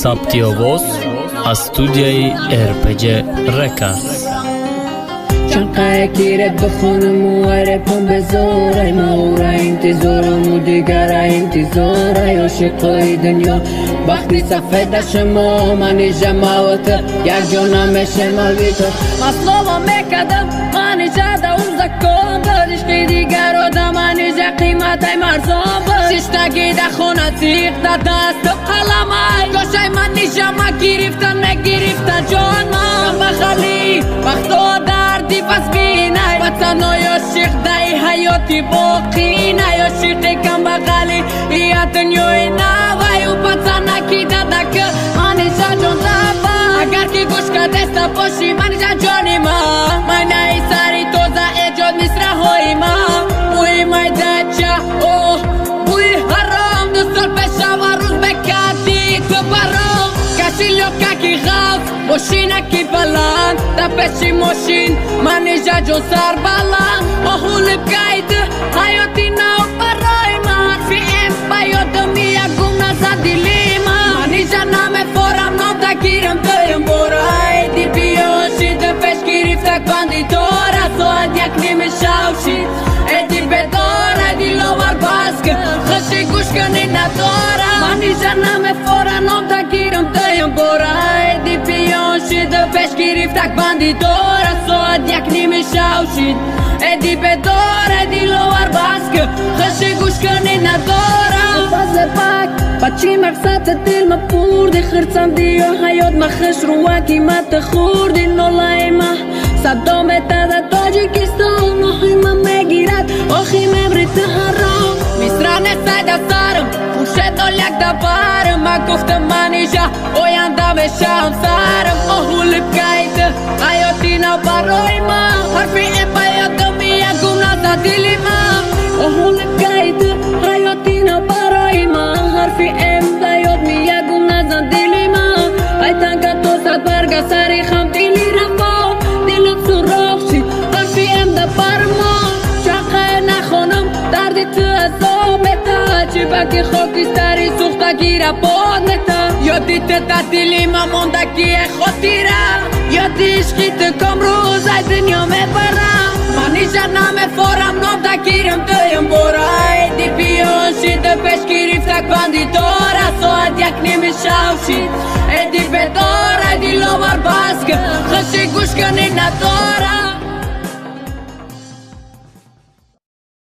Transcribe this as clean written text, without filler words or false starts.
Սապտի օվոս, աստուդիայի RPG Records. Չանքայ կիրետ բխոնում ու արեփում բեզոր Այ մաուրային տիզորում ու դիգարային տիզոր Այ օշիqo'ի դնյո բախտի սաֆեդա շմո Մանի ժամաոտը յաջոնա մեշեմ ալվիտո Մասլովո մեկադմ մանի ժադա ու զակոմ Բրիշկի դիգարոդա մանի ժախիմատ այ մարզոմ Շիշտագի դա խոնացիq դա դաստով խալամայ Գոշայ մանի ժամա գիրիվտա նեգիրիվտա ջոն ման Բախալի բախտոդա Պասվինայ Պացանոյոշիq դայ հայոտի բոխինայ Ոշիq եկան բաղալի իատնյոյ նավայ ու պացանակի դադակը Մանիշա ջոն զապա Ագարկի գուշկա դեստա պոշի մանիշա ջոնի մա Մայնայի սարի տոզա էջոդ միսրահոյի մա Ուի մայ դաչա Ուի հարոմ դուսոր պեշավարուզ բեկատի կպարոմ Կաշիլյո կակի ғավ Moshina ki balan, da peshi moshin, manija jo sar balan. Ohulip gaid, hayotina uparoi man. Fi empayot miya gumna zadilima. Manija name foram no da kiram doyam borai. Di biyoshi de pesh kirif tak bandidora. So adyak nime shaushit, edi bedora di lovar baska. Khashi gushkan inadora. Manija name foram no da kiram doyam borai. Di biyoshi de pesh kirif tak bandidora. So adyak nime shaushit, edi bedora di lovar baska. Khashi gushkan inadora. بچی مقصد دل ما پوردی خرسم دیو حیات ما خش رواکی ما تخوردی نولای ما صدام تدا تاجیکستان نوحی ما مگیرد آخی مبریت حرام میسران سایده سارم خوشه دولیک دا بارم ما گفتم منیجا اویانده بشم سارم آهولی بگایده حیاتی نا برای ما حرفی ایپایاتم میه گم نزا دیلی ما آهولی بگایده حیاتی نا برای ما حرفی ایپایات میه گم نزا دیلی ما ایتان که تو ساد برگا سری خم دیلی رفا دیلم سراخ شید حرفی ایم دا بر ما شاقه نخونم دردی تو ازامتا چی باکی خاکستری سوختا گیره بادنتا یادی تا دیلی ما موندکی خاطیره یادی عشقی تو کم روز ای دنیا میبرم منیجا نامه فورم نام دا گیرم دویم برای دی بیانشی ده پیش گیریف تک بندی داره ساعت یک نیمه شوشید ایدی بداره دی لوار بسکه خشی گوش کنی نداره